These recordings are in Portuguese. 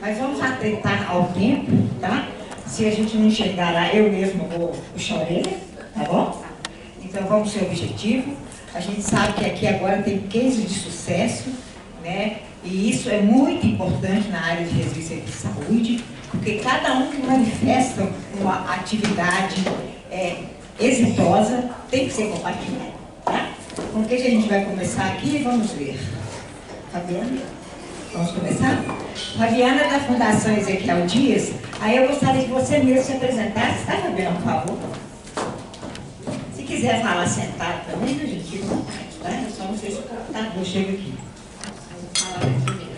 Mas vamos atentar ao tempo, tá? Se a gente não chegar lá, eu mesmo vou puxar a orelha, tá bom? Então vamos ser objetivo. A gente sabe que aqui agora tem case de sucesso, né? E isso é muito importante na área de resistência de saúde, porque cada um que manifesta uma atividade exitosa tem que ser compartilhado, tá? Com o que a gente vai começar aqui? Vamos ver. Fabiana? Vamos começar? Fabiana, da Fundação Ezequiel Dias. Aí eu gostaria que você mesmo se apresentasse, tá, Fabiana, por favor? Se quiser falar sentado também, a gente fica à vontade, tá? Eu só não sei se o computador chega aqui. Vamos falar aqui mesmo.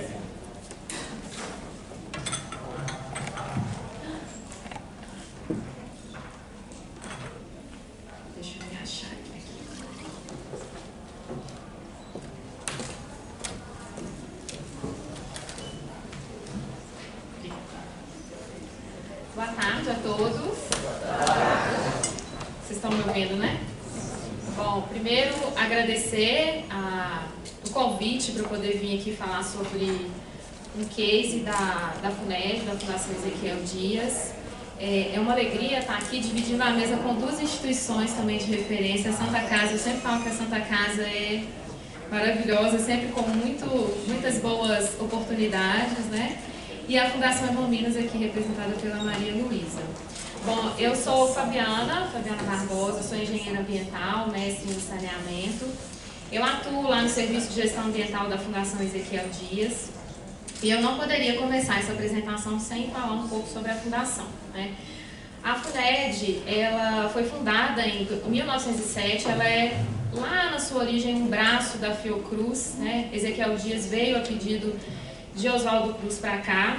Deixa eu me achar aqui. Boa tarde a todos. Vocês estão me ouvindo, né? Bom, primeiro agradecer o convite para eu poder vir aqui falar sobre um case da FUNED, da Fundação Ezequiel Dias. É uma alegria estar aqui dividindo a mesa com duas instituições também de referência. A Santa Casa, eu sempre falo que a Santa Casa é maravilhosa, sempre com muitas boas oportunidades, né? E a Fundação Evominas aqui representada pela Maria Luísa. Bom, eu sou Fabiana Barbosa, sou engenheira ambiental, mestre em saneamento. Eu atuo lá no Serviço de Gestão Ambiental da Fundação Ezequiel Dias. E eu não poderia começar essa apresentação sem falar um pouco sobre a Fundação, né? A FUNED, ela foi fundada em 1907, ela é lá na sua origem um braço da Fiocruz, né? Ezequiel Dias veio a pedido de Oswaldo Cruz para cá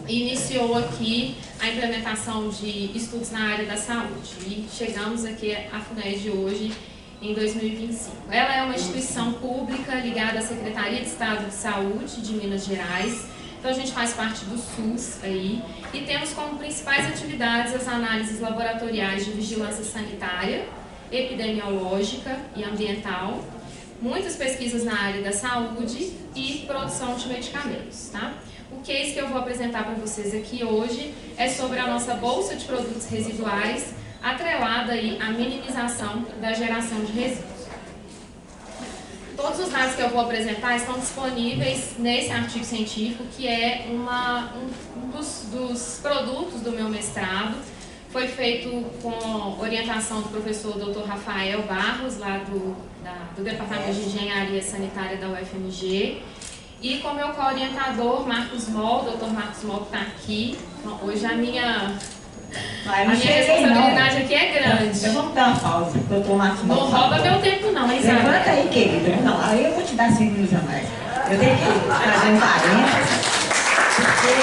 e iniciou aqui a implementação de estudos na área da saúde. E chegamos aqui à FUNED hoje, em 2025. Ela é uma instituição pública ligada à Secretaria de Estado de Saúde de Minas Gerais. Então a gente faz parte do SUS aí e temos como principais atividades as análises laboratoriais de vigilância sanitária, epidemiológica e ambiental, muitas pesquisas na área da saúde e produção de medicamentos, tá? O case que eu vou apresentar para vocês aqui hoje é sobre a nossa Bolsa de Produtos Residuais, atrelada aí à minimização da geração de resíduos. Todos os dados que eu vou apresentar estão disponíveis nesse artigo científico, que é um dos produtos do meu mestrado. Foi feito com orientação do professor Dr. Rafael Barros, lá do Departamento de Engenharia Sanitária da UFMG, e com meu co-orientador, Marcos Moll, Dr. Marcos Moll, que está aqui. Então, hoje a minha responsabilidade aqui é grande. Então vamos dar uma pausa, doutor Marcos Moll. Não rouba meu tempo não, hein, Isabel? Levanta aí, querido. Não, aí eu vou te dar 5 minutos a mais. Eu tenho que trazer um parênteses, porque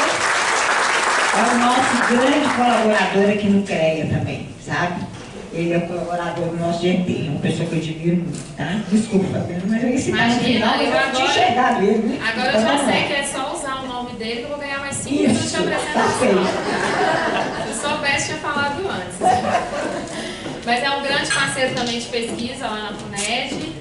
é o nosso grande colaborador aqui no CREA também, sabe? Ele é o colaborador do nosso GT, é uma pessoa que eu admiro muito, tá? Desculpa, Fabiana, mas aí se imagina, eu tinha chegado ele, né? Agora eu já sei que é só usar o nome dele que eu vou ganhar mais 5 minutos de apresentação. Se eu soubesse, tinha falado antes. Mas é um grande parceiro também de pesquisa lá na FUNED.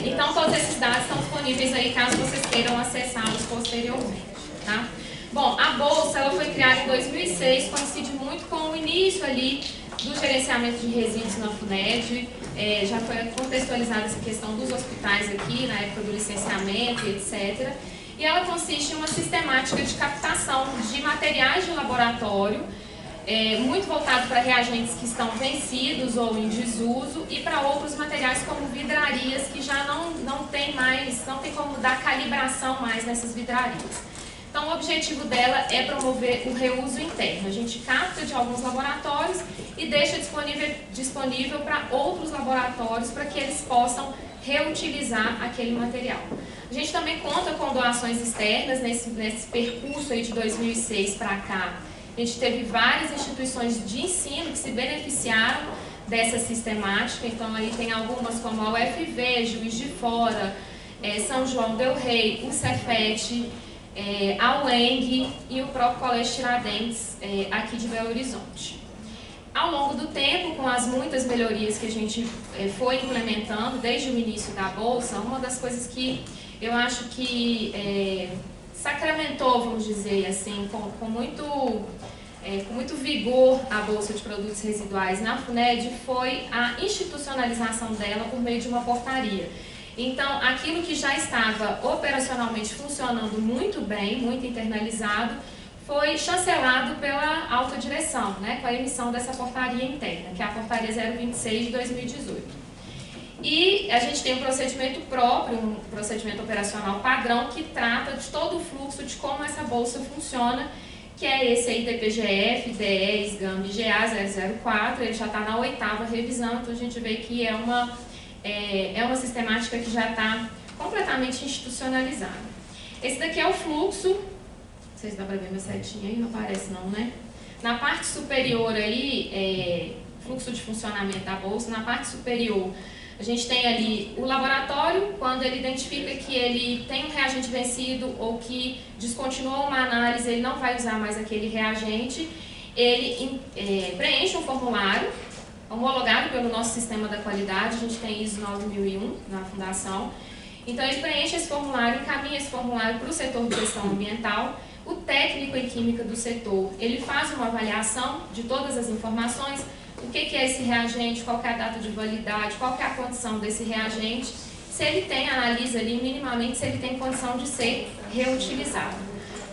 Então todos esses dados estão disponíveis aí caso vocês queiram acessá-los posteriormente, tá? Bom, a Bolsa ela foi criada em 2006, coincide muito com o início ali do gerenciamento de resíduos na FUNED. Já foi contextualizada essa questão dos hospitais aqui, na época do licenciamento e etc. E ela consiste em uma sistemática de captação de materiais de laboratório, muito voltado para reagentes que estão vencidos ou em desuso e para outros materiais como vidrarias que já não tem como dar calibração mais nessas vidrarias. Então, o objetivo dela é promover o reuso interno. A gente capta de alguns laboratórios e deixa disponível para outros laboratórios para que eles possam reutilizar aquele material. A gente também conta com doações externas nesse percurso aí de 2006 para cá. A gente teve várias instituições de ensino que se beneficiaram dessa sistemática. Então, aí tem algumas como a UFV, Juiz de Fora, São João del Rei, o Cefet, a UENG e o próprio Colégio Tiradentes aqui de Belo Horizonte. Ao longo do tempo, com as muitas melhorias que a gente foi implementando desde o início da Bolsa, uma das coisas que eu acho que sacramentou, vamos dizer assim, com muito vigor a Bolsa de Produtos Residuais na FUNED foi a institucionalização dela por meio de uma portaria. Então, aquilo que já estava operacionalmente funcionando muito bem, muito internalizado, foi chancelado pela alta direção, né, com a emissão dessa portaria interna, que é a portaria 026 de 2018. E a gente tem um procedimento próprio, um procedimento operacional padrão, que trata de todo o fluxo de como essa bolsa funciona, que é esse aí, DPGF, DE, SGAM e GA 004, ele já está na 8ª revisão, então a gente vê que é uma sistemática que já está completamente institucionalizada. Esse daqui é o fluxo, não sei se dá para ver minha setinha aí, não aparece não, né? Na parte superior aí, fluxo de funcionamento da bolsa, na parte superior a gente tem ali o laboratório, quando ele identifica que ele tem um reagente vencido ou que descontinuou uma análise, ele não vai usar mais aquele reagente, ele preenche um formulário homologado pelo nosso sistema da qualidade, a gente tem ISO 9001 na fundação. Então ele preenche esse formulário, encaminha esse formulário para o setor de gestão ambiental. O técnico em química do setor, ele faz uma avaliação de todas as informações, o que é esse reagente, qual é a data de validade, qual é a condição desse reagente, se ele tem, analisa ali minimamente se ele tem condição de ser reutilizado.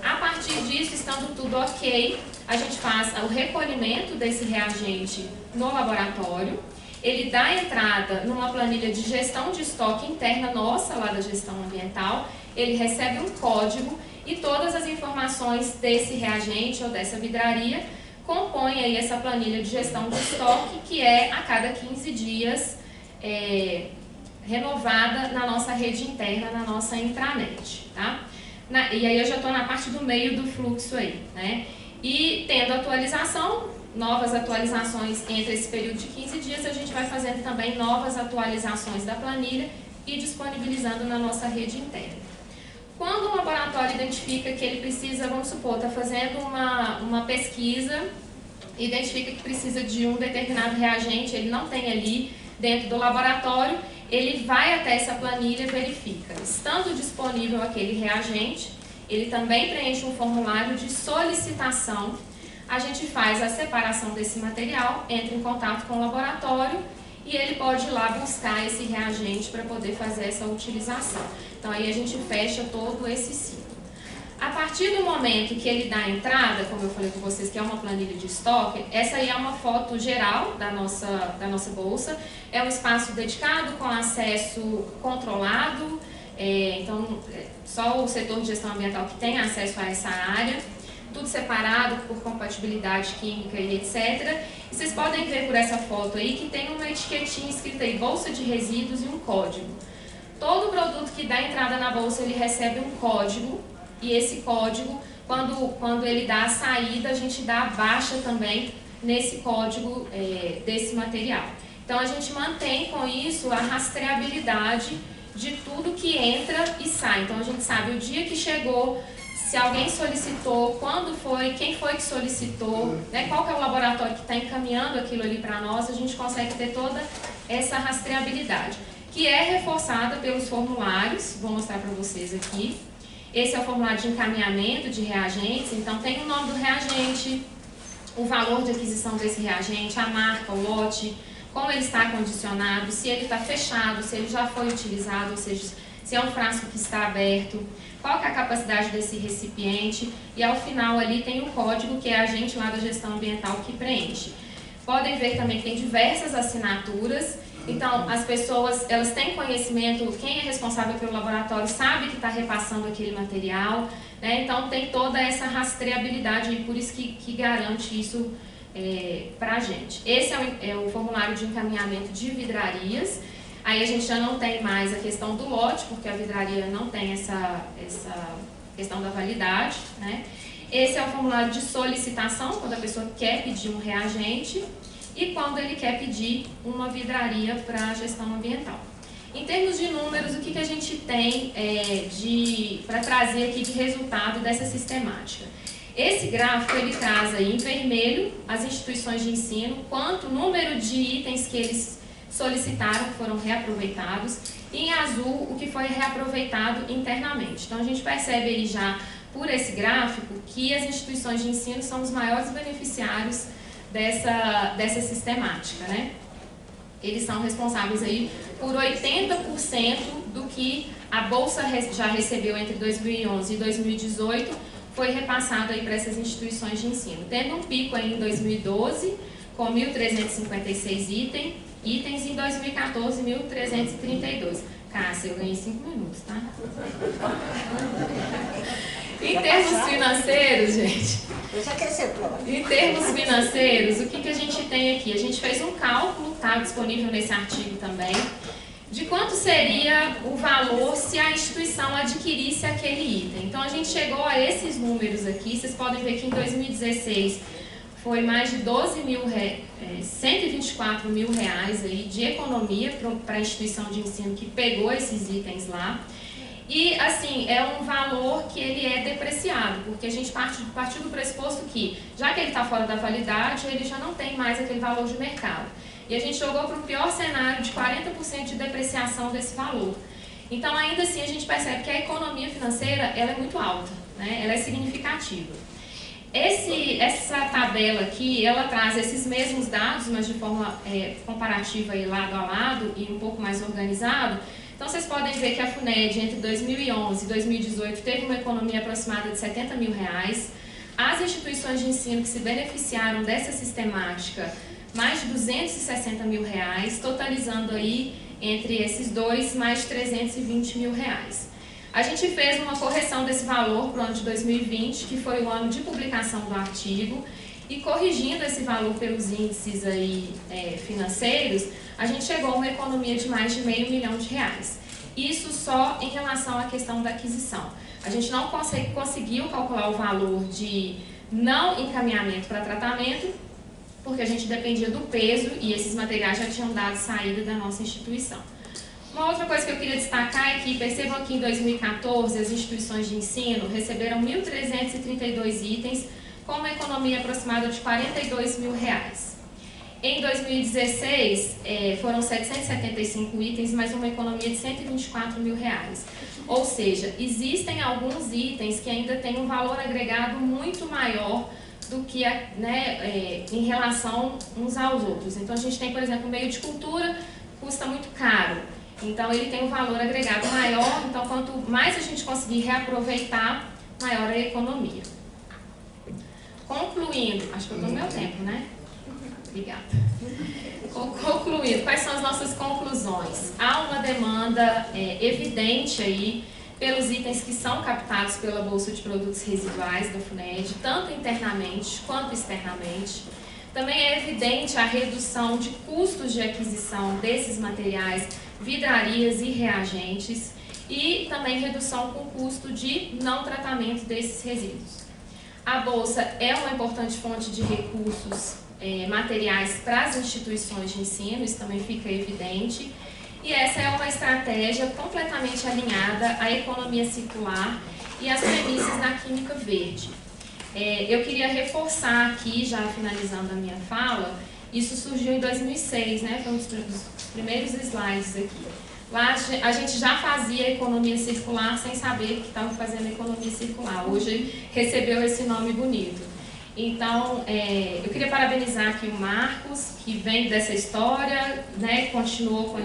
A partir disso, estando tudo ok, a gente faz o recolhimento desse reagente no laboratório, ele dá entrada numa planilha de gestão de estoque interna nossa, lá da gestão ambiental, ele recebe um código e todas as informações desse reagente ou dessa vidraria compõem aí essa planilha de gestão de estoque, que é a cada 15 dias renovada na nossa rede interna, na nossa intranet, tá? E aí eu já estou na parte do meio do fluxo aí, né? E tendo atualização, novas atualizações entre esse período de 15 dias, a gente vai fazendo também novas atualizações da planilha e disponibilizando na nossa rede interna. Quando um laboratório identifica que ele precisa, vamos supor, está fazendo uma pesquisa, identifica que precisa de um determinado reagente, ele não tem ali dentro do laboratório, ele vai até essa planilha e verifica. Estando disponível aquele reagente, ele também preenche um formulário de solicitação, a gente faz a separação desse material, entra em contato com o laboratório e ele pode ir lá buscar esse reagente para poder fazer essa utilização. Então aí a gente fecha todo esse ciclo. A partir do momento que ele dá a entrada, como eu falei com vocês, que é uma planilha de estoque, essa aí é uma foto geral da nossa bolsa. É um espaço dedicado com acesso controlado, então só o setor de gestão ambiental que tem acesso a essa área, tudo separado por compatibilidade química e etc. E vocês podem ver por essa foto aí que tem uma etiquetinha escrita aí, bolsa de resíduos e um código. Todo produto que dá entrada na bolsa, ele recebe um código, e esse código, quando ele dá a saída, a gente dá a baixa também nesse código desse material. Então a gente mantém com isso a rastreabilidade de tudo que entra e sai. Então a gente sabe o dia que chegou, se alguém solicitou, quando foi, quem foi que solicitou, né, qual que é o laboratório que está encaminhando aquilo ali para nós, a gente consegue ter toda essa rastreabilidade, que é reforçada pelos formulários, vou mostrar para vocês aqui. Esse é o formulário de encaminhamento de reagentes, então tem o nome do reagente, o valor de aquisição desse reagente, a marca, o lote, como ele está condicionado, se ele está fechado, se ele já foi utilizado, ou seja, se é um frasco que está aberto, qual que é a capacidade desse recipiente, e ao final ali tem o código que é a gente lá da gestão ambiental que preenche. Podem ver também que tem diversas assinaturas. Então, as pessoas, elas têm conhecimento, quem é responsável pelo laboratório sabe que está repassando aquele material, né? Então tem toda essa rastreabilidade e por isso que garante isso para a gente. Esse é o formulário de encaminhamento de vidrarias. Aí a gente já não tem mais a questão do lote, porque a vidraria não tem essa questão da validade, né? Esse é o formulário de solicitação, quando a pessoa quer pedir um reagente, e quando ele quer pedir uma vidraria para a gestão ambiental. Em termos de números, o que a gente tem para trazer aqui de resultado dessa sistemática? Esse gráfico ele traz aí em vermelho as instituições de ensino, quanto o número de itens que eles solicitaram, que foram reaproveitados, e em azul o que foi reaproveitado internamente. Então a gente percebe aí já por esse gráfico que as instituições de ensino são os maiores beneficiários dessa sistemática, né? Eles são responsáveis aí por 80% do que a Bolsa já recebeu entre 2011 e 2018, foi repassado aí para essas instituições de ensino. Tendo um pico aí em 2012, com 1.356 itens, e em 2014, 1.332. Cássia, eu ganhei 5 minutos, tá? Em termos financeiros, gente, em termos financeiros, o que a gente tem aqui? A gente fez um cálculo, tá disponível nesse artigo também, de quanto seria o valor se a instituição adquirisse aquele item. Então, a gente chegou a esses números aqui. Vocês podem ver que em 2016 foi mais de 124 mil reais aí de economia para a instituição de ensino que pegou esses itens lá. E, assim, é um valor que ele é depreciado, porque a gente partiu do pressuposto que, já que ele está fora da validade, ele já não tem mais aquele valor de mercado. E a gente jogou para o pior cenário de 40% de depreciação desse valor. Então, ainda assim, a gente percebe que a economia financeira ela é muito alta, né? Ela é significativa. Essa tabela aqui, ela traz esses mesmos dados, mas de forma comparativa aí, lado a lado e um pouco mais organizado. Então, vocês podem ver que a FUNED, entre 2011 e 2018, teve uma economia aproximada de 70 mil reais. As instituições de ensino que se beneficiaram dessa sistemática, mais de 260 mil reais, totalizando aí, entre esses dois, mais 320 mil reais. A gente fez uma correção desse valor para o ano de 2020, que foi o ano de publicação do artigo, e corrigindo esse valor pelos índices aí, financeiros, a gente chegou a uma economia de mais de R$500 milhão. Isso só em relação à questão da aquisição. A gente não conseguiu calcular o valor de não encaminhamento para tratamento, porque a gente dependia do peso e esses materiais já tinham dado saída da nossa instituição. Uma outra coisa que eu queria destacar é que, percebam que em 2014 as instituições de ensino receberam 1.332 itens com uma economia aproximada de R$42 mil. Em 2016 foram 775 itens, mas uma economia de R$124 mil. Ou seja, existem alguns itens que ainda têm um valor agregado muito maior do que em relação uns aos outros. Então a gente tem, por exemplo, o meio de cultura, custa muito caro. Então ele tem um valor agregado maior, então quanto mais a gente conseguir reaproveitar, maior a economia. Concluindo, acho que eu estou no meu tempo, né? Obrigada. Concluindo, quais são as nossas conclusões? Há uma demanda evidente aí pelos itens que são captados pela Bolsa de Produtos Residuais da FUNED, tanto internamente quanto externamente. Também é evidente a redução de custos de aquisição desses materiais, vidrarias e reagentes, e também redução com custo de não tratamento desses resíduos. A Bolsa é uma importante fonte de recursos materiais para as instituições de ensino, isso também fica evidente. E essa é uma estratégia completamente alinhada à economia circular e às premissas da química verde. Eu queria reforçar aqui, já finalizando a minha fala, isso surgiu em 2006, né? Foi um dos primeiros slides aqui. Lá a gente já fazia economia circular sem saber que estava fazendo economia circular. Hoje recebeu esse nome bonito. Então, eu queria parabenizar aqui o Marcos, que vem dessa história, né, continuou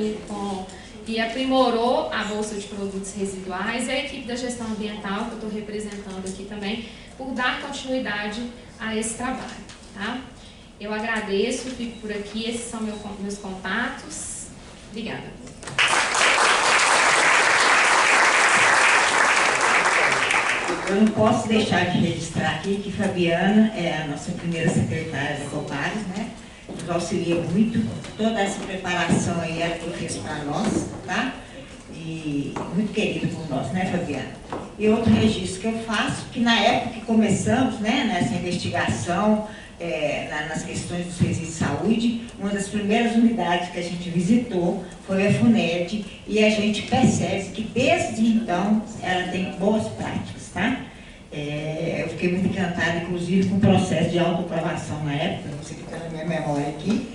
e aprimorou a Bolsa de Produtos Residuais, e a equipe da gestão ambiental, que eu estou representando aqui também, por dar continuidade a esse trabalho. Tá? Eu agradeço, fico por aqui, esses são meus contatos. Obrigada. Eu não posso deixar de registrar aqui que Fabiana é a nossa primeira secretária da Copares, né? Nos auxilia muito, toda essa preparação aí ela que fez para nós, tá? E muito querida por nós, né, Fabiana? E outro registro que eu faço, que na época que começamos, né, nessa investigação, nas questões dos resíduos de saúde, uma das primeiras unidades que a gente visitou foi a FUNED, e a gente percebe que desde então ela tem boas práticas, tá? Eu fiquei muito encantada, inclusive, com o processo de autoaprovação na época, não sei o que está na minha memória aqui,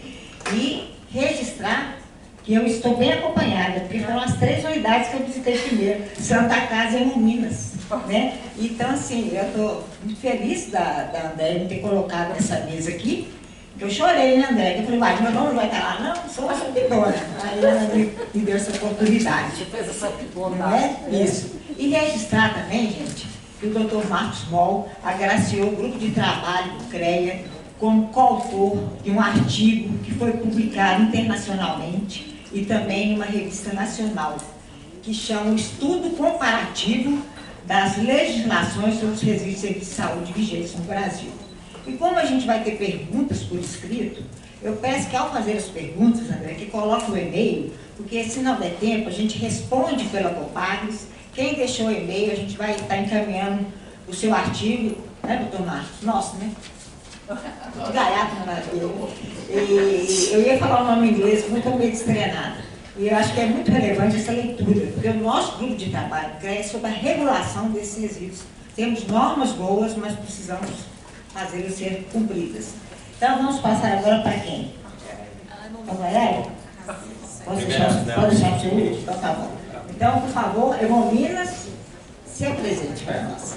e registrar que eu estou bem acompanhada, porque foram as 3 unidades que eu visitei primeiro, Santa Casa e Minas, né? Então, assim, eu estou muito feliz da André me ter colocado nessa mesa aqui, porque eu chorei, né, André? Eu falei, vai, meu nome não vai estar lá, não, sou uma servidora. Aí ela me deu essa oportunidade. Você fez essa Não é? Isso. E registrar também, gente, que o Dr. Marcos Moll agraciou o grupo de trabalho do CREA como coautor de um artigo que foi publicado internacionalmente e também em uma revista nacional, que chama o Estudo Comparativo das Legislações sobre os Resíduos de Serviço de Saúde vigentes no Brasil. E como a gente vai ter perguntas por escrito, eu peço que ao fazer as perguntas, André, que coloque o e-mail, porque se não der tempo, a gente responde pela Copagres. Quem deixou o e-mail, a gente vai estar encaminhando o seu artigo, né, doutor Marcos? Nosso, né? De gaiato na maravilha. E eu ia falar o nome em inglês, muito meio destreinada. E eu acho que é muito relevante essa leitura, porque o nosso grupo de trabalho é sobre a regulação desses resíduos. Temos normas boas, mas precisamos fazê-las ser cumpridas. Então vamos passar agora para quem? Para a Valéria? Pode deixar o seu último? Então tá bom. Então, por favor, Minas, se apresente para nós.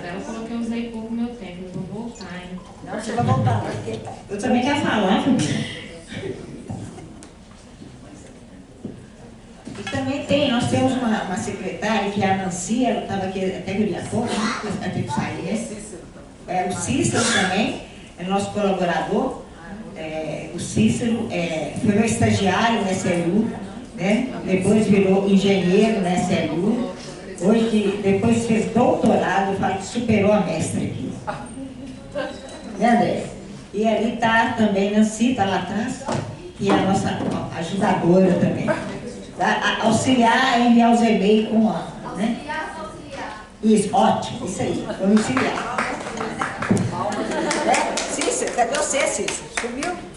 Eu coloquei, usei pouco meu tempo, eu vou voltar, hein? Não, você vai voltar, porque eu também quero falar, Fabiana. E também nós temos uma secretária, que é a Nancy, ela estava aqui até há pouco, ela teve que sair, né? O Cícero também, é nosso colaborador. O Cícero foi meu estagiário no SLU, né? Depois virou engenheiro no SLU. Hoje, depois fez doutorado, eu falo que superou a mestra aqui. Né, André? E ali está também Nancy, está lá atrás, que é a nossa ajudadora também. Tá? Auxiliar é enviar os e-mails com a. Né? Auxiliar. Isso, ótimo, isso aí, vamos auxiliar. Cícero, cadê você, Cícero? Sumiu?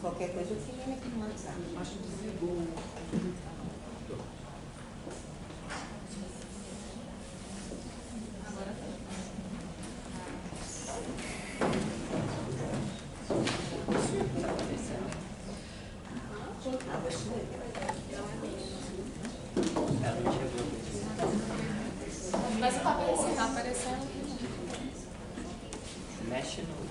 Qualquer coisa eu fico aqui no WhatsApp. Acho que desligou. Mas está aparecendo, está aparecendo. Mexe no.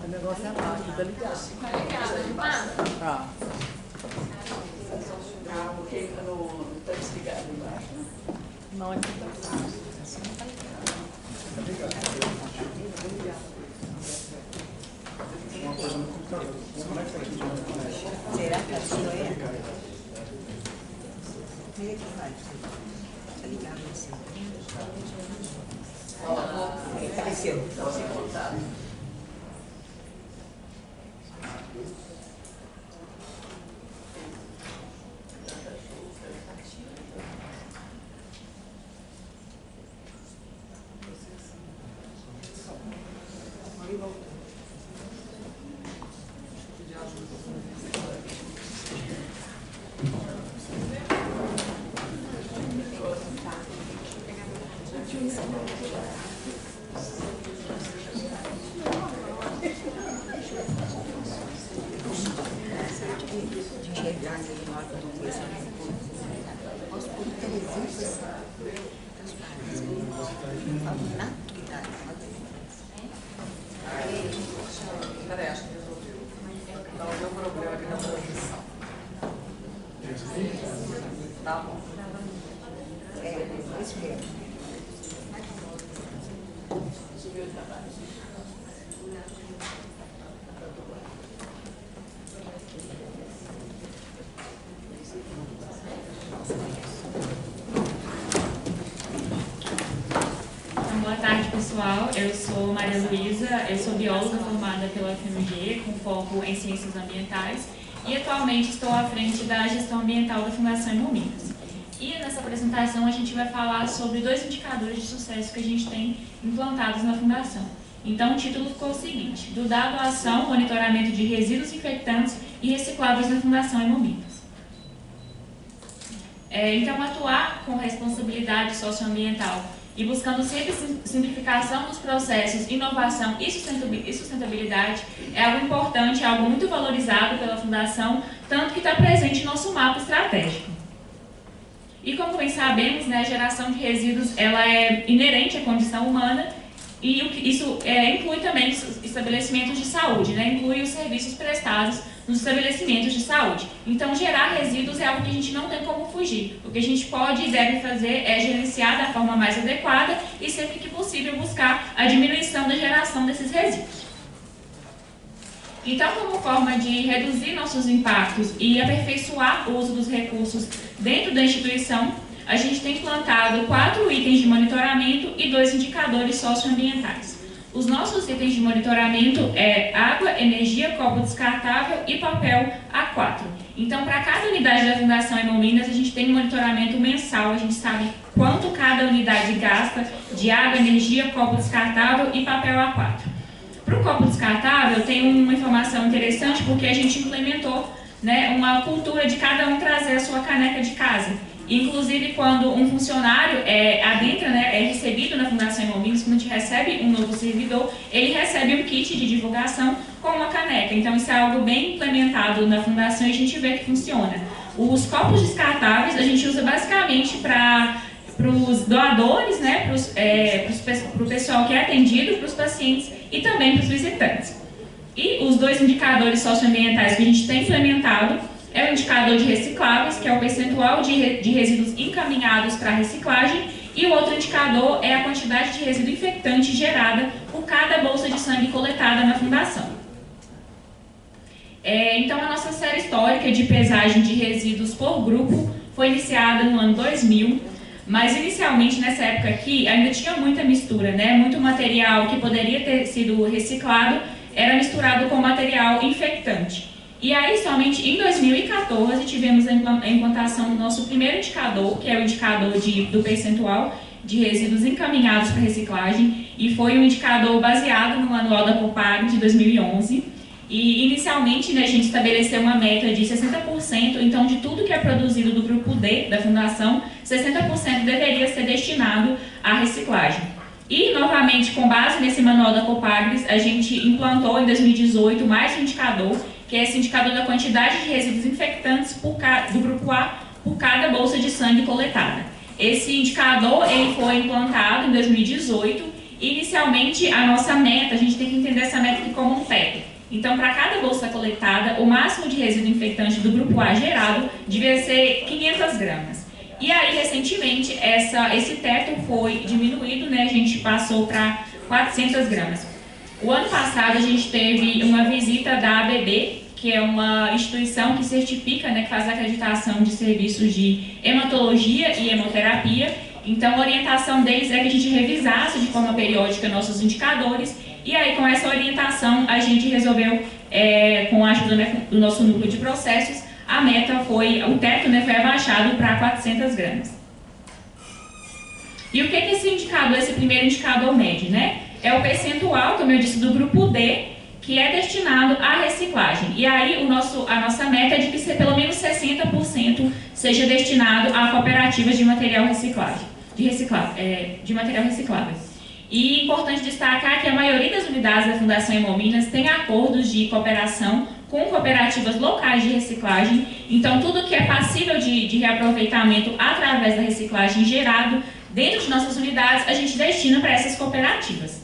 O negócio é mágico, tá ligado? Tá ligado, não tá? Tá. Ah, porque não tá desligado embaixo. Não, é que tá. Será que a sua é? Vem aqui, vai. Tá ligado assim. Apareceu. Peraí, acho que resolveu. Não deu problema aqui na posição. Tá bom. Isso mesmo. Subiu o trabalho. Então, boa tarde pessoal, eu sou Maria Luísa, eu sou bióloga formada pela UFMG, com foco em ciências ambientais, e atualmente estou à frente da gestão ambiental da Fundação Hemominas. E nessa apresentação a gente vai falar sobre 2 indicadores de sucesso que a gente tem implantados na Fundação. Então o título ficou o seguinte: do dado à ação, monitoramento de resíduos infectantes e recicláveis na Fundação Hemominas. Então atuar com responsabilidade socioambiental e buscando sempre simplificação dos processos, inovação e sustentabilidade é algo importante, é algo muito valorizado pela Fundação, tanto que está presente em nosso mapa estratégico. E como bem sabemos, né, a geração de resíduos ela é inerente à condição humana e isso inclui também estabelecimentos de saúde, né, inclui os serviços prestados nos estabelecimentos de saúde. Então, gerar resíduos é algo que a gente não tem como fugir. O que a gente pode e deve fazer é gerenciar da forma mais adequada e, sempre que possível, buscar a diminuição da geração desses resíduos. Então, como forma de reduzir nossos impactos e aperfeiçoar o uso dos recursos dentro da instituição, a gente tem implantado 4 itens de monitoramento e 2 indicadores socioambientais. Os nossos itens de monitoramento é água, energia, copo descartável e papel A4. Então, para cada unidade da Fundação Hemominas, a gente tem um monitoramento mensal, a gente sabe quanto cada unidade gasta de água, energia, copo descartável e papel A4. Para o copo descartável, tem uma informação interessante porque a gente implementou, né, uma cultura de cada um trazer a sua caneca de casa. Inclusive, quando um funcionário adentra, né, é recebido na Fundação Hemominas, quando a gente recebe um novo servidor, ele recebe um kit de divulgação com uma caneca. Então, isso é algo bem implementado na Fundação e a gente vê que funciona. Os copos descartáveis a gente usa basicamente para os doadores, né, para o pessoal que é atendido, para os pacientes e também para os visitantes. E os 2 indicadores socioambientais que a gente tem implementado é o indicador de recicláveis, que é o percentual de resíduos encaminhados para reciclagem, e o outro indicador é a quantidade de resíduo infectante gerada por cada bolsa de sangue coletada na Fundação. Então, a nossa série histórica de pesagem de resíduos por grupo foi iniciada no ano 2000, mas inicialmente, nessa época aqui, ainda tinha muita mistura, né? Muito material que poderia ter sido reciclado era misturado com material infectante. E aí, somente em 2014, tivemos a implantação do nosso primeiro indicador, que é o indicador do percentual de resíduos encaminhados para reciclagem, e foi um indicador baseado no Manual da Copag de 2011. E, inicialmente, né, a gente estabeleceu uma meta de 60%, então, de tudo que é produzido do grupo D da Fundação, 60% deveria ser destinado à reciclagem. E, novamente, com base nesse Manual da Copagres, a gente implantou em 2018 mais um indicador, que é esse indicador da quantidade de resíduos infectantes do grupo A por cada bolsa de sangue coletada. Esse indicador ele foi implantado em 2018 e, inicialmente, a nossa meta, a gente tem que entender essa meta aqui como um teto. Então, para cada bolsa coletada, o máximo de resíduo infectante do grupo A gerado devia ser 500 gramas. E aí, recentemente, esse teto foi diminuído, né? A gente passou para 400 gramas. O ano passado, a gente teve uma visita da ABB, que é uma instituição que certifica, né, que faz a acreditação de serviços de hematologia e hemoterapia. Então, a orientação deles é que a gente revisasse de forma periódica nossos indicadores. E aí, com essa orientação, a gente resolveu, com a ajuda, né, do nosso núcleo de processos, a meta foi, o teto, né, foi abaixado para 400 gramas. E o que é esse primeiro indicador mede, né? É o percentual, como eu disse, do grupo D, que é destinado à reciclagem. E aí, a nossa meta é de que pelo menos 60% seja destinado a cooperativas de material reciclável. De material reciclável. E é importante destacar que a maioria das unidades da Fundação Hemominas tem acordos de cooperação com cooperativas locais de reciclagem. Então, tudo que é passível de reaproveitamento através da reciclagem gerado dentro de nossas unidades, a gente destina para essas cooperativas.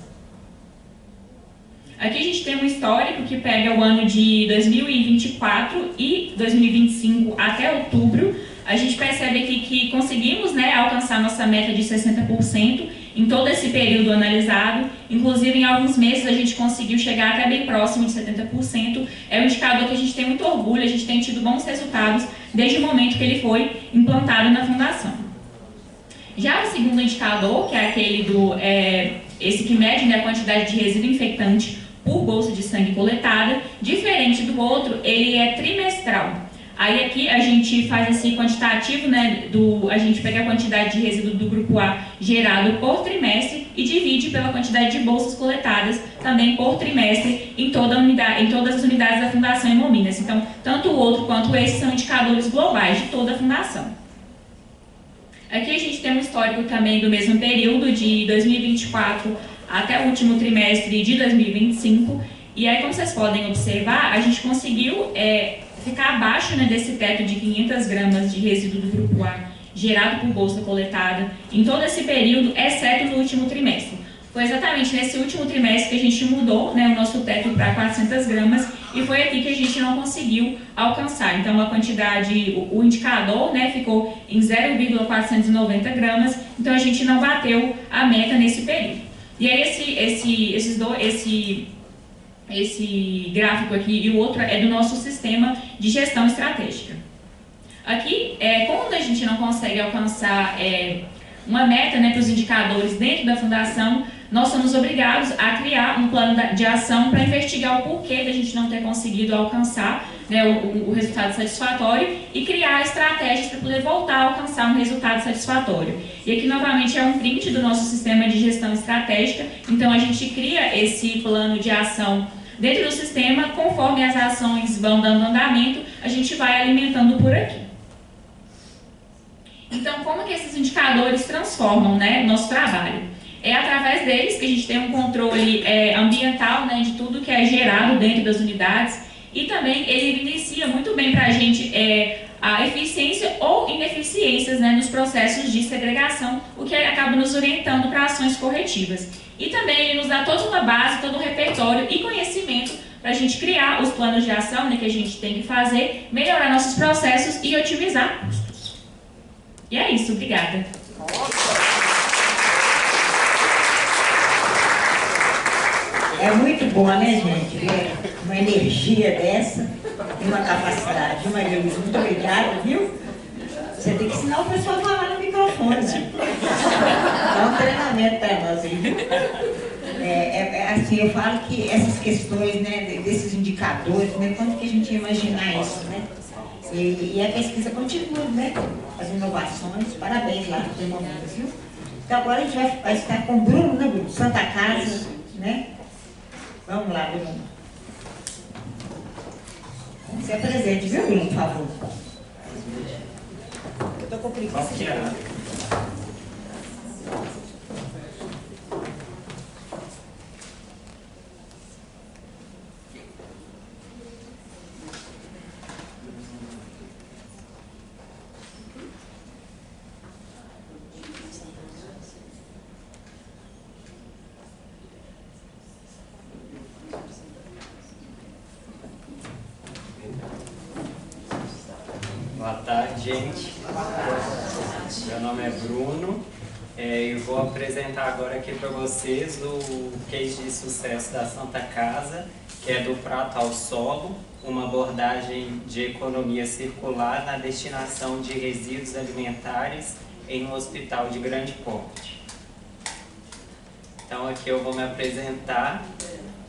Aqui a gente tem um histórico que pega o ano de 2024 e 2025 até outubro. A gente percebe aqui que conseguimos, né, alcançar nossa meta de 60% em todo esse período analisado. Inclusive, em alguns meses, a gente conseguiu chegar até bem próximo de 70%. É um indicador que a gente tem muito orgulho, a gente tem tido bons resultados desde o momento que ele foi implantado na Fundação. Já o segundo indicador, que é aquele esse que mede, né, a quantidade de resíduo infectante por bolsa de sangue coletada. Diferente do outro, ele é trimestral. Aí aqui a gente faz esse quantitativo, né, a gente pega a quantidade de resíduo do grupo A gerado por trimestre e divide pela quantidade de bolsas coletadas também por trimestre em todas as unidades da Fundação Hemominas. Então, tanto o outro quanto esse são indicadores globais de toda a Fundação. Aqui a gente tem um histórico também do mesmo período, de 2024 até o último trimestre de 2025. E aí, como vocês podem observar, a gente conseguiu ficar abaixo, né, desse teto de 500 gramas de resíduo do grupo A gerado por bolsa coletada em todo esse período, exceto no último trimestre. Foi exatamente nesse último trimestre que a gente mudou, né, o nosso teto para 400 gramas e foi aqui que a gente não conseguiu alcançar. Então, a quantidade, o indicador, né, ficou em 0,490 gramas, então a gente não bateu a meta nesse período. E aí, esse gráfico aqui e o outro é do nosso sistema de gestão estratégica. Aqui, quando a gente não consegue alcançar uma meta, né, para os indicadores dentro da Fundação, nós somos obrigados a criar um plano de ação para investigar o porquê da gente não ter conseguido alcançar, né, o resultado satisfatório e criar estratégias para poder voltar a alcançar um resultado satisfatório. E aqui, novamente, é um print do nosso sistema de gestão estratégica. Então, a gente cria esse plano de ação dentro do sistema, conforme as ações vão dando andamento, a gente vai alimentando por aqui. Então, como que esses indicadores transformam, né, nosso trabalho? É através deles que a gente tem um controle ambiental, né, de tudo que é gerado dentro das unidades e também ele evidencia muito bem para a gente a eficiência ou ineficiências, né, nos processos de segregação, o que acaba nos orientando para ações corretivas. E também ele nos dá toda uma base, todo um repertório e conhecimento para a gente criar os planos de ação, né, que a gente tem que fazer, melhorar nossos processos e otimizar custos. E é isso, obrigada. É muito bom, né, gente, ver uma energia dessa e uma capacidade. Maria Luísa, muito obrigada, viu? Você tem que ensinar o pessoal a falar no microfone, né? Dá um treinamento para nós aí, viu? Assim, eu falo que essas questões, né, desses indicadores, né, quando que a gente ia imaginar isso, né? E a pesquisa continua, né? As inovações, parabéns lá no Hemominas, viu? Então agora a gente vai estar com o Bruno, né, Bruno? Santa Casa, né? Vamos lá, Bruno. Você é presente, viu, Bruno, por favor? Eu estou com preguiça. Boa tarde, gente. Meu nome é Bruno e vou apresentar agora aqui para vocês o case de sucesso da Santa Casa, que é do prato ao solo, uma abordagem de economia circular na destinação de resíduos alimentares em um hospital de grande porte. Então aqui eu vou me apresentar.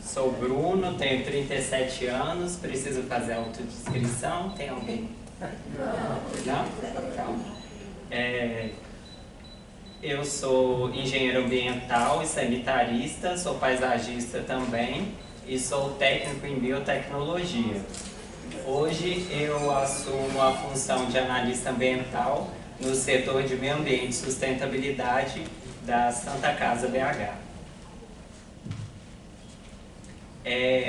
Sou Bruno, tenho 37 anos, preciso fazer autodescrição. Tem alguém? Não? Calma. Eu sou engenheiro ambiental e sanitarista, sou paisagista também e sou técnico em biotecnologia. Hoje eu assumo a função de analista ambiental no setor de meio ambiente e sustentabilidade da Santa Casa BH.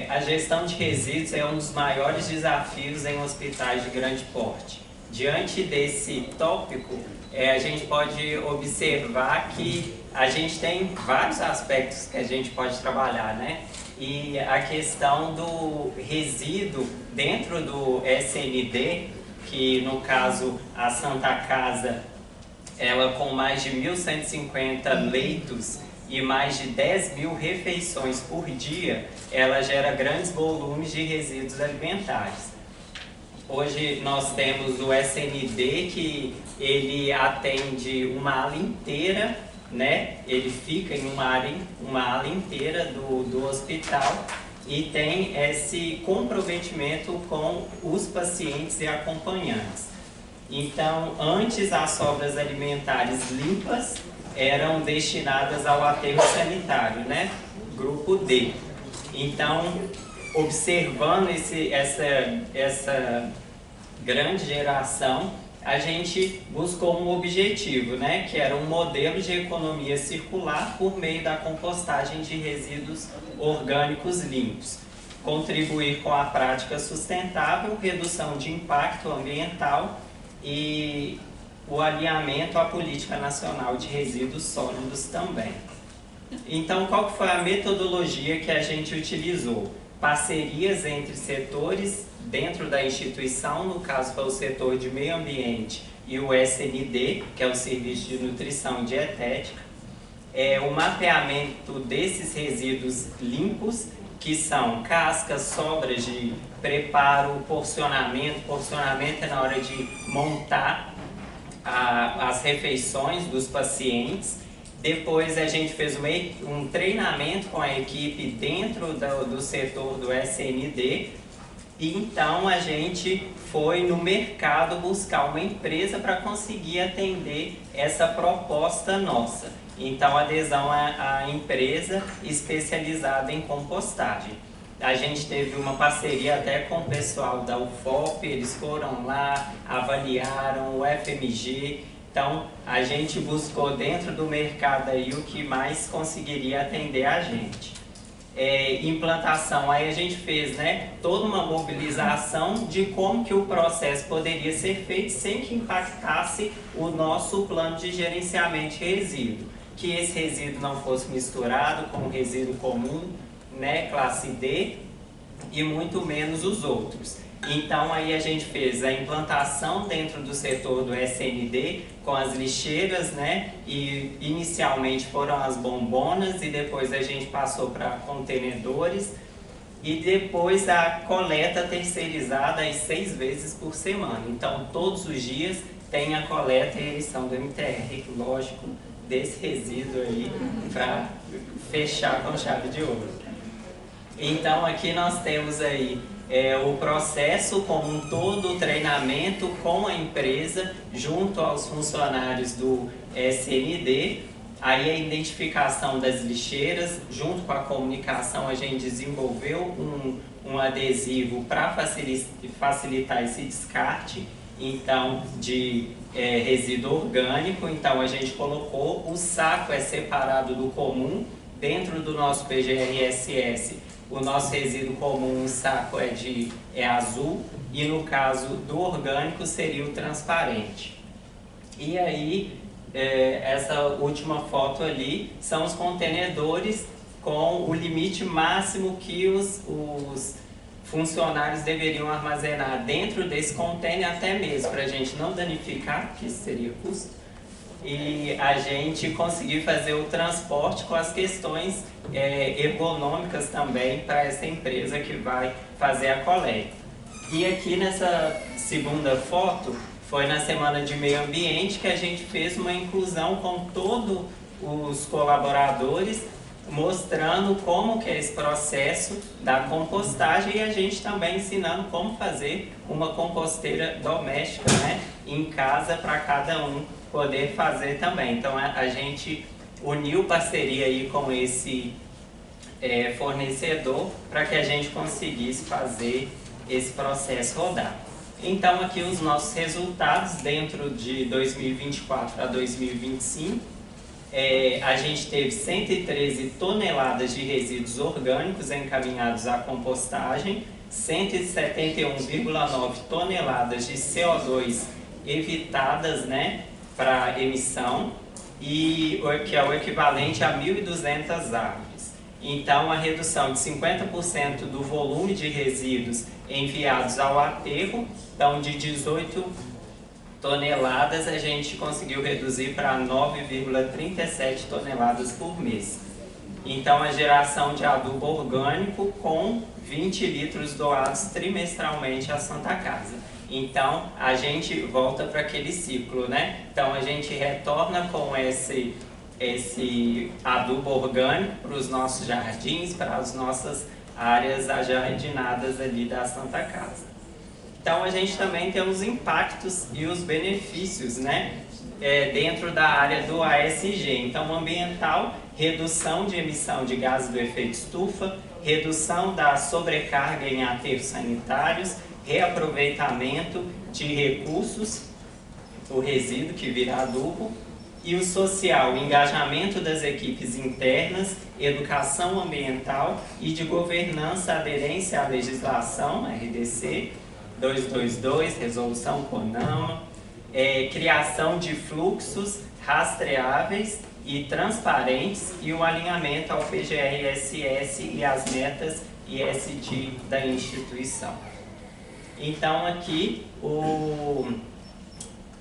A gestão de resíduos é um dos maiores desafios em hospitais de grande porte. Diante desse tópico, a gente pode observar que a gente tem vários aspectos que a gente pode trabalhar, né? E a questão do resíduo dentro do SND, que no caso a Santa Casa, ela com mais de 1.150 leitos e mais de 10 mil refeições por dia, ela gera grandes volumes de resíduos alimentares. Hoje nós temos o SND, que ele atende uma ala inteira né? Ele fica em uma ala inteira do hospital e tem esse comprometimento com os pacientes e acompanhantes. Então, antes as sobras alimentares limpas eram destinadas ao aterro sanitário, né? Grupo D. Então, observando essa grande geração, a gente buscou um objetivo, né? Que era um modelo de economia circular por meio da compostagem de resíduos orgânicos limpos. Contribuir com a prática sustentável, redução de impacto ambiental e o alinhamento à Política Nacional de Resíduos Sólidos também. Então, qual que foi a metodologia que a gente utilizou? Parcerias entre setores dentro da instituição, no caso foi o setor de meio ambiente e o SND, que é o Serviço de Nutrição e Dietética, o mapeamento desses resíduos limpos, que são cascas, sobras de preparo, porcionamento é na hora de montar as refeições dos pacientes. Depois a gente fez um treinamento com a equipe dentro do setor do SND e então a gente foi no mercado buscar uma empresa para conseguir atender essa proposta nossa. Então, adesão à empresa especializada em compostagem. A gente teve uma parceria até com o pessoal da UFOP, eles foram lá, avaliaram o FMG. Então, a gente buscou dentro do mercado aí o que mais conseguiria atender a gente. Implantação, aí a gente fez, né, toda uma mobilização de como que o processo poderia ser feito sem que impactasse o nosso plano de gerenciamento de resíduo. Que esse resíduo não fosse misturado com o resíduo comum, né, classe D, e muito menos os outros. Então aí a gente fez a implantação dentro do setor do SND com as lixeiras, né? E inicialmente foram as bombonas e depois a gente passou para contenedores e depois a coleta terceirizada às 6 vezes por semana. Então todos os dias tem a coleta e emissão do MTR, lógico, desse resíduo aí para fechar com chave de ouro. Então aqui nós temos aí o processo como um todo, o treinamento com a empresa, junto aos funcionários do SND, aí a identificação das lixeiras, junto com a comunicação a gente desenvolveu um adesivo para facilitar esse descarte, então, de resíduo orgânico. Então a gente colocou, o saco é separado do comum, dentro do nosso PGRSS. O nosso resíduo comum, o saco é azul e no caso do orgânico seria o transparente. E aí, essa última foto ali são os contenedores com o limite máximo que os funcionários deveriam armazenar dentro desse container, até mesmo para a gente não danificar, porque isso seria custo. E a gente conseguir fazer o transporte com as questões ergonômicas também para essa empresa que vai fazer a coleta. E aqui nessa segunda foto, foi na Semana de Meio Ambiente que a gente fez uma inclusão com todos os colaboradores, mostrando como que é esse processo da compostagem e a gente também ensinando como fazer uma composteira doméstica, né, em casa para cada um poder fazer também. Então a gente uniu parceria aí com esse fornecedor para que a gente conseguisse fazer esse processo rodar. Então aqui os nossos resultados dentro de 2024 a 2025, a gente teve 113 toneladas de resíduos orgânicos encaminhados à compostagem, 171,9 toneladas de CO2 evitadas, né, para emissão, e que é o equivalente a 1.200 árvores. Então, a redução de 50% do volume de resíduos enviados ao aterro, então de 18 toneladas, a gente conseguiu reduzir para 9,37 toneladas por mês. Então, a geração de adubo orgânico com 20 litros doados trimestralmente à Santa Casa. Então, a gente volta para aquele ciclo, né? Então, a gente retorna com esse esse adubo orgânico para os nossos jardins, para as nossas áreas ajardinadas ali da Santa Casa. Então a gente também tem os impactos e os benefícios, né, dentro da área do ASG. Então ambiental, redução de emissão de gases do efeito estufa, redução da sobrecarga em aterros sanitários, reaproveitamento de recursos, o resíduo que vira adubo, e o social, o engajamento das equipes internas, educação ambiental e de governança, aderência à legislação, RDC 222, resolução CONAMA, criação de fluxos rastreáveis e transparentes e o alinhamento ao PGR-SS e às metas ESG da instituição. Então aqui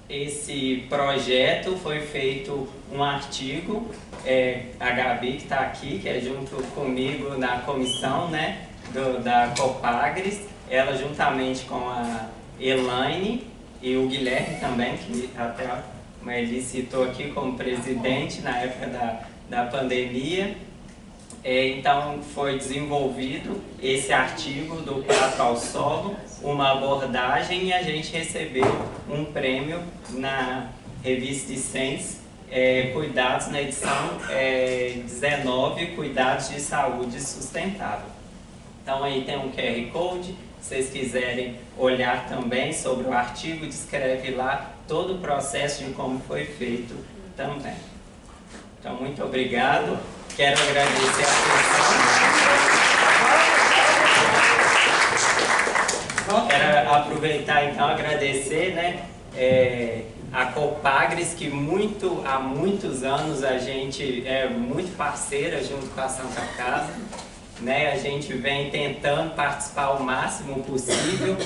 esse projeto foi feito um artigo, a Gabi que está aqui, que é junto comigo na comissão, né, da Copagres, ela juntamente com a Elaine e o Guilherme também, que até a Marli citou aqui como presidente na época da pandemia. Então foi desenvolvido esse artigo do Prato ao Solo, uma abordagem, e a gente recebeu um prêmio na revista Science, Cuidados, na edição 19, Cuidados de Saúde Sustentável. Então aí tem um QR Code, se vocês quiserem olhar também sobre o artigo, descreve lá todo o processo de como foi feito também. Então muito obrigado. Quero agradecer a atenção. Quero aproveitar então agradecer, né, a Copagres, que há muitos anos a gente é muito parceira junto com a Santa Casa, né? A gente vem tentando participar o máximo possível.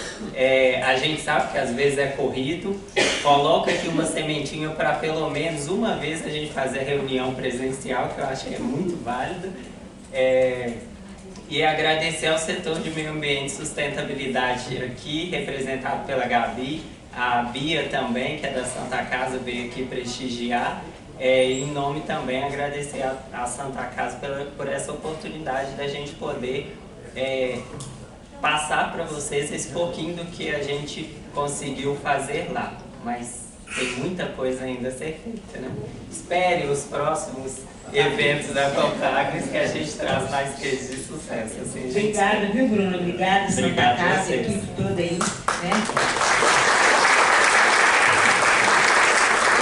A gente sabe que às vezes é corrido. Coloca aqui uma sementinha para pelo menos uma vez a gente fazer reunião presencial, que eu acho que é muito válido. E agradecer ao setor de meio ambiente e sustentabilidade aqui, representado pela Gabi, a Bia também, que é da Santa Casa, veio aqui prestigiar. Em nome também agradecer a Santa Casa por essa oportunidade da gente poder passar para vocês esse pouquinho do que a gente conseguiu fazer lá. Mas tem muita coisa ainda a ser feita, né? Espere os próximos eventos da Copagres, que a gente traz mais cases de sucesso. Assim, Obrigada, viu, Bruno? Obrigada, Santa Casa, a equipe toda aí, né?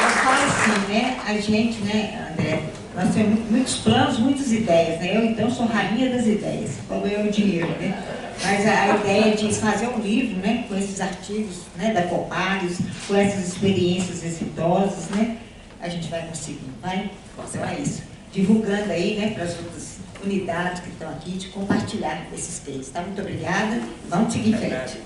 Eu falo assim, né? A gente, né, André, nós temos muitos planos, muitas ideias, né? Eu, então, sou rainha das ideias, como eu o dinheiro, né? Mas a ideia de fazer um livro, né, com esses artigos, né, da Copagres, com essas experiências exitosas, né, a gente vai conseguir, vai? Então é isso. Divulgando aí, né, para as outras unidades que estão aqui, de compartilhar esses cases, tá? Muito obrigada. Vamos seguir em frente.